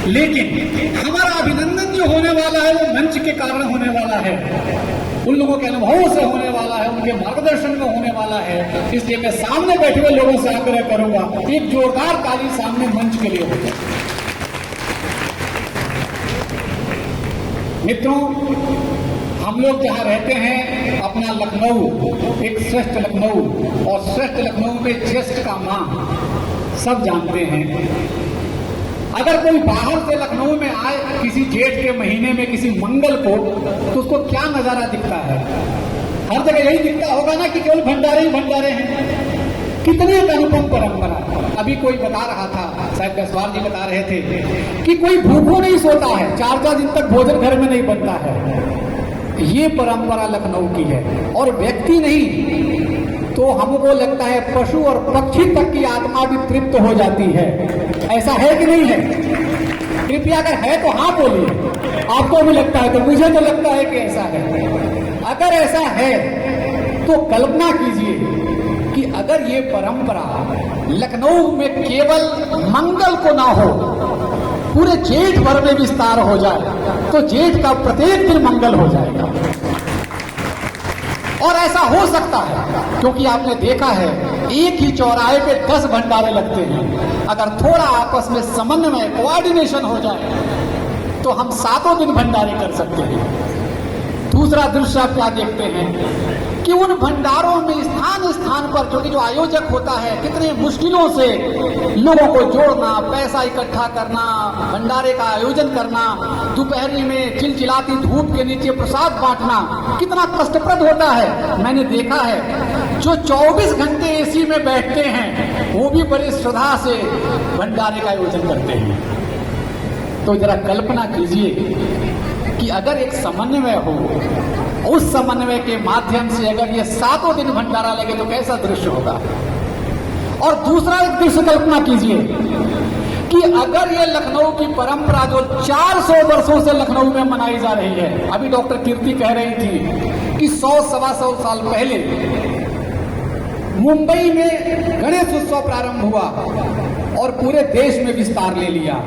लेकिन हमारा अभिनंदन जो होने वाला है वो मंच के कारण होने वाला है, उन लोगों के अनुभवों से होने वाला है, उनके मार्गदर्शन में होने वाला है। इसलिए मैं सामने बैठे हुए लोगों से आग्रह करूंगा, एक जोरदार ताली सामने मंच के लिए हो जाए। मित्रों, हम लोग जहां रहते हैं अपना लखनऊ, एक श्रेष्ठ लखनऊ, और श्रेष्ठ लखनऊ में ज्येष्ठ का मां सब जानते हैं। अगर कोई बाहर से लखनऊ में आए किसी जेठ के महीने में किसी मंगल को, तो उसको क्या नजारा दिखता है? हर जगह यही दिखता होगा ना कि केवल भंडारे ही भंडारे हैं। कितनी एक अनुपम परंपरा। अभी कोई बता रहा था, शायद गसवार जी बता रहे थे कि कोई भूखों नहीं सोता है, 4-4 दिन तक भोजन घर में नहीं बनता है। ये परंपरा लखनऊ की है। और व्यक्ति नहीं तो हमको लगता है पशु और पक्षी तक की आत्मा भी तृप्त हो जाती है। ऐसा है कि नहीं है? कृपया अगर है तो हाँ बोलिए। आपको भी लगता है? तो मुझे तो लगता है कि ऐसा है। अगर ऐसा है तो कल्पना कीजिए कि अगर ये परंपरा लखनऊ में केवल मंगल को ना हो, पूरे जेठ भर में विस्तार हो जाए, तो जेठ का प्रत्येक दिन मंगल हो जाएगा। और ऐसा हो सकता है क्योंकि आपने देखा है एक ही चौराहे पे 10 भंडारे लगते हैं। अगर थोड़ा आपस में समन्वय, कोऑर्डिनेशन हो जाए तो हम 7 दिन भंडारे कर सकते हैं। दूसरा दृश्य आप क्या देखते हैं कि उन भंडारों में स्थान स्थान पर क्योंकि जो आयोजक होता है कितने मुश्किलों से लोगों को जोड़ना, पैसा इकट्ठा करना, भंडारे का आयोजन करना, दोपहरी में चिलचिलाती धूप के नीचे प्रसाद बांटना कितना कष्टप्रद होता है। मैंने देखा है जो 24 घंटे एसी में बैठते हैं वो भी बड़ी श्रद्धा से भंडारे का आयोजन करते हैं। तो जरा कल्पना कीजिए कि अगर एक समन्वय हो, उस समन्वय के माध्यम से अगर ये 7 दिन भंडारा लगे तो कैसा दृश्य होगा। और दूसरा एक दृश्य कल्पना कीजिए कि अगर ये लखनऊ की परंपरा जो 400 वर्षों से लखनऊ में मनाई जा रही है, अभी डॉक्टर कीर्ति कह रही थी कि 100-125 साल पहले मुंबई में गणेश उत्सव प्रारंभ हुआ और पूरे देश में विस्तार ले लिया।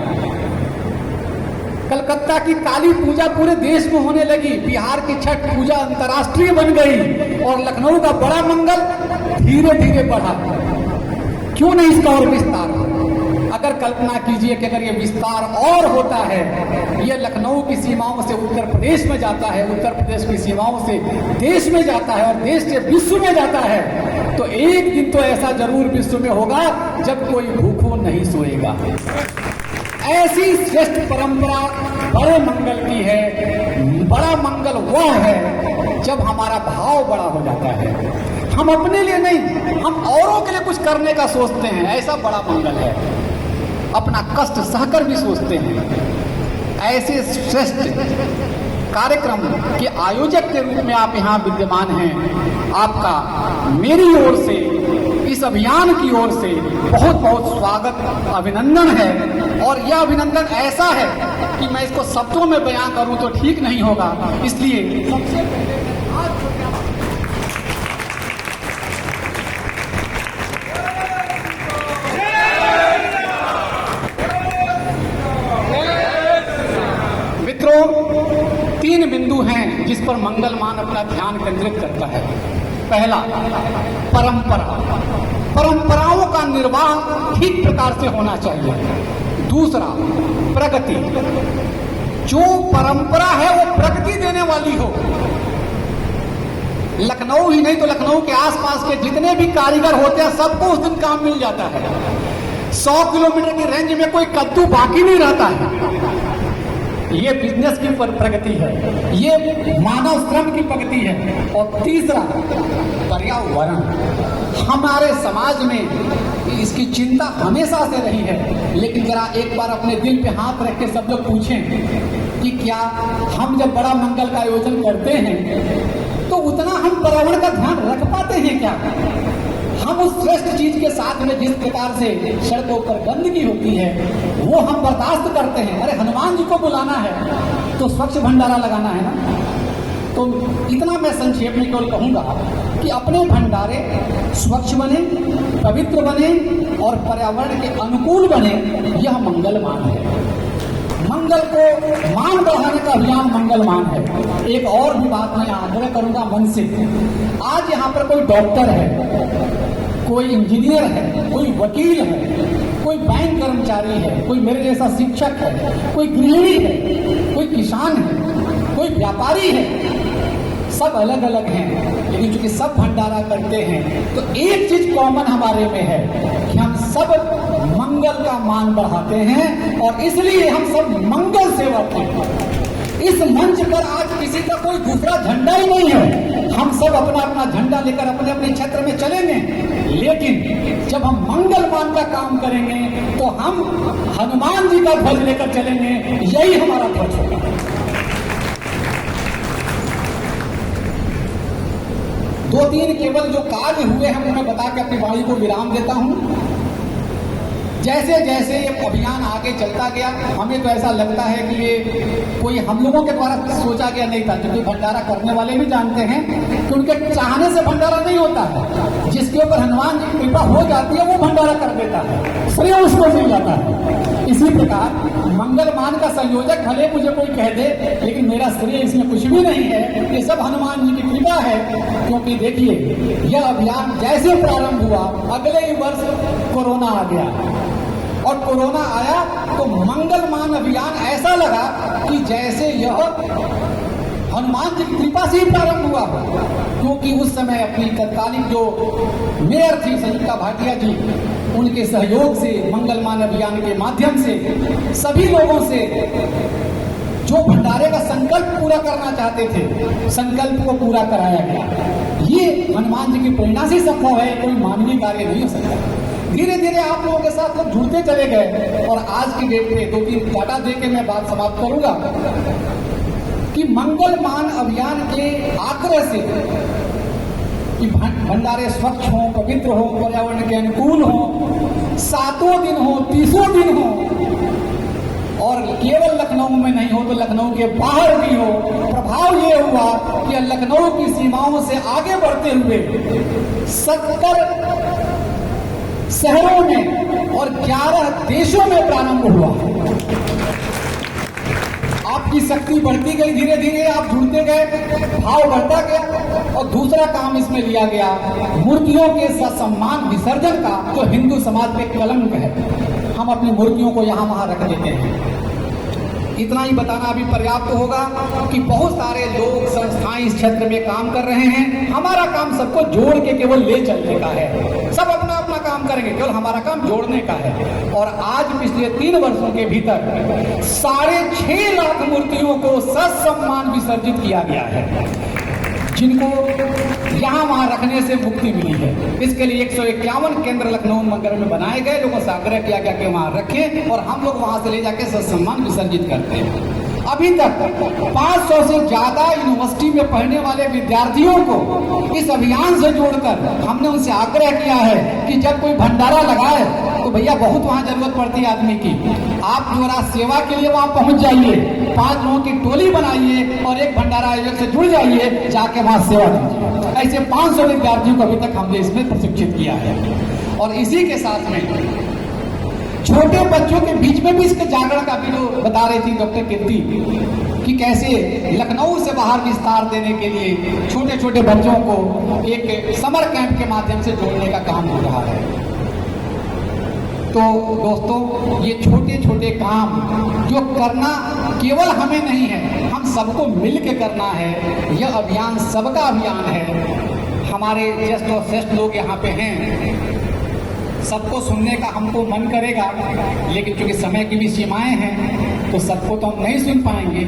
कलकत्ता की काली पूजा पूरे देश में होने लगी, बिहार की छठ पूजा अंतर्राष्ट्रीय बन गई और लखनऊ का बड़ा मंगल धीरे धीरे बढ़ा। क्यों नहीं इसका और विस्तार? अगर कल्पना कीजिए कि अगर ये विस्तार और होता है, ये लखनऊ की सीमाओं से उत्तर प्रदेश में जाता है, उत्तर प्रदेश की सीमाओं से देश में जाता है और देश से विश्व में जाता है, तो एक दिन तो ऐसा जरूर विश्व में होगा जब कोई भूखों नहीं सोएगा। ऐसी श्रेष्ठ परंपरा बड़े मंगल की है। बड़ा मंगल वह है जब हमारा भाव बड़ा हो जाता है। हम अपने लिए नहीं, हम औरों के लिए कुछ करने का सोचते हैं, ऐसा बड़ा मंगल है। अपना कष्ट सहकर भी सोचते हैं। ऐसे श्रेष्ठ कार्यक्रम के आयोजक के रूप में आप यहाँ विद्यमान हैं। आपका मेरी ओर से, इस अभियान की ओर से बहुत बहुत स्वागत, अभिनंदन है। और यह अभिनंदन ऐसा है कि मैं इसको शब्दों में बयां करूं तो ठीक नहीं होगा, इसलिए सबसे पहले मित्रों 3 बिंदु हैं जिस पर मंगलमान अपना ध्यान केंद्रित करता है। पहला, परंपरा, परंपराओं का निर्वाह ठीक प्रकार से होना चाहिए। दूसरा, प्रगति, जो परंपरा है वो प्रगति देने वाली हो। लखनऊ ही नहीं तो लखनऊ के आसपास के जितने भी कारीगर होते हैं सबको उस दिन काम मिल जाता है। 100 किलोमीटर की रेंज में कोई कद्दू बाकी नहीं रहता है। ये बिजनेस की प्रगति है, ये मानव श्रम की प्रगति है। और तीसरा, पर्यावरण। हमारे समाज में इसकी चिंता हमेशा से रही है, लेकिन जरा एक बार अपने दिल पे हाथ रख के सब लोग पूछें कि क्या हम जब बड़ा मंगल का आयोजन करते हैं तो उतना हम पर्यावरण का ध्यान रख पाते हैं क्या? हम उस श्रेष्ठ चीज के साथ में जिस प्रकार से सड़कों पर गंदगी होती है वो हम बर्दाश्त करते हैं। अरे हनुमान जी को बुलाना है तो स्वच्छ भंडारा लगाना है ना। तो इतना मैं संक्षेप में केवल कहूंगा कि अपने भंडारे स्वच्छ बने, पवित्र बने और पर्यावरण के अनुकूल बने, यह मंगलमान है। मंगल को मान बढ़ाने का अभियान मंगल मान है। एक और भी बात मैं आग्रह करूंगा मन से, आज यहाँ पर कोई डॉक्टर है, कोई इंजीनियर है, कोई वकील है, कोई बैंक कर्मचारी है, कोई मेरे जैसा शिक्षक है, कोई गृहिणी है, कोई किसान है, कोई व्यापारी है, सब अलग अलग हैं, लेकिन चूंकि सब भंडारा करते हैं तो एक चीज कॉमन हमारे में है कि हम सब मंगल का मान बढ़ाते हैं और इसलिए हम सब मंगल सेवक हैं। इस मंच पर आज किसी का कोई दूसरा झंडा ही नहीं है, हम सब अपना अपना झंडा लेकर अपने अपने क्षेत्र में चलेंगे, लेकिन जब हम मंगल मान का काम करेंगे तो हम हनुमान जी का ध्वज लेकर चलेंगे, यही हमारा ध्वज होगा। दो तीन केवल जो कार्य हुए हैं उन्हें बता के अपनी वाणी को विराम देता हूं। जैसे जैसे ये अभियान आगे चलता गया, हमें तो ऐसा लगता है कि ये कोई हम लोगों के द्वारा सोचा गया नहीं था, क्योंकि भंडारा करने वाले भी जानते हैं कि उनके चाहने से भंडारा नहीं होता है, जिसके ऊपर हनुमान जी की कृपा हो जाती है वो भंडारा कर देता है, श्रेय उसको मिल जाता है। इसी प्रकार मंगल मान का संयोजक भले मुझे कोई कह दे, लेकिन मेरा श्रेय इसमें कुछ भी नहीं है, ये सब हनुमान जी की कृपा है। क्योंकि देखिए यह अभियान जैसे प्रारंभ हुआ, अगले ही वर्ष कोरोना आ गया और कोरोना आया तो मंगल मान अभियान ऐसा लगा कि जैसे यह हनुमान जी की कृपा से ही प्रारंभ हुआ, क्योंकि उस समय अपनी तत्कालीन जो मेयर थी संयुक्ता भाटिया जी, उनके सहयोग से मंगलमान अभियान के माध्यम से सभी लोगों से जो भंडारे का संकल्प पूरा करना चाहते थे, संकल्प को पूरा कराया गया। ये हनुमान जी की प्रेरणा से संभव है, कोई मानवीय कार्य नहीं हो सकता। धीरे धीरे आप लोगों के साथ लोग जुड़ते चले गए और आज की डेट में दो तीन डाटा दे के मैं बात समाप्त करूंगा कि मंगल मान अभियान के आग्रह से कि भंडारे स्वच्छ हो, पवित्र हो, पर्यावरण के अनुकूल हो, 7 दिन हो, 30 दिन हो, और केवल लखनऊ में नहीं हो तो लखनऊ के बाहर भी हो। प्रभाव ये हुआ कि लखनऊ की सीमाओं से आगे बढ़ते हुए 70 शहरों में और 11 देशों में प्रारंभ हुआ। आपकी शक्ति बढ़ती गई, धीरे धीरे आप जुड़ते गए, भाव बढ़ता गया। और दूसरा काम इसमें लिया गया मूर्तियों के ससम्मान विसर्जन का, जो हिंदू समाज पे कलंक है। हम अपनी मूर्तियों को यहाँ वहां रख देते हैं। इतना ही बताना अभी पर्याप्त होगा कि बहुत सारे लोग संस्थाएं इस क्षेत्र में काम कर रहे हैं। हमारा काम सबको जोड़ के केवल ले चलने का है, सब अपना अपना काम करेंगे, केवल हमारा काम जोड़ने का है। और आज पिछले 3 वर्षों के भीतर 6.5 लाख मूर्तियों को ससम्मान विसर्जित किया गया है, जिनको यहाँ वहाँ रखने से मुक्ति मिली है। इसके लिए 151 केंद्र लखनऊ नगर में बनाए गए, लोगों से आग्रह किया गया कि वहाँ रखें और हम लोग वहाँ से ले जाके ससम्मान विसर्जित करते हैं। अभी तक 500 से ज्यादा यूनिवर्सिटी में पढ़ने वाले विद्यार्थियों को इस अभियान से जोड़कर हमने उनसे आग्रह किया है कि जब कोई भंडारा लगाए तो भैया बहुत वहाँ जरूरत पड़ती है आदमी की, आप जरा सेवा के लिए वहाँ पहुँच जाइए, 5 लोगों की टोली बनाइए और एक भंडारा आयोजक से जुड़ जाइए, जाके वहाँ सेवा कीजिए। ऐसे 500 विद्यार्थियों को अभी तक हमने इसमें प्रशिक्षित किया है। और इसी के साथ में छोटे बच्चों के बीच में भी इसके जागरण का भी जो बता रही थी डॉक्टर कीर्ति कि कैसे लखनऊ से बाहर विस्तार देने के लिए छोटे छोटे बच्चों को एक समर कैंप के माध्यम से जोड़ने का काम हो रहा है। तो दोस्तों, ये छोटे छोटे काम जो करना केवल हमें नहीं है, हम सबको मिल के करना है। यह अभियान सबका अभियान है। हमारे ज्येष्ठ और श्रेष्ठ लोग यहाँ पे हैं, सबको सुनने का हमको मन करेगा, लेकिन क्योंकि समय की भी सीमाएं हैं तो सबको तो हम नहीं सुन पाएंगे।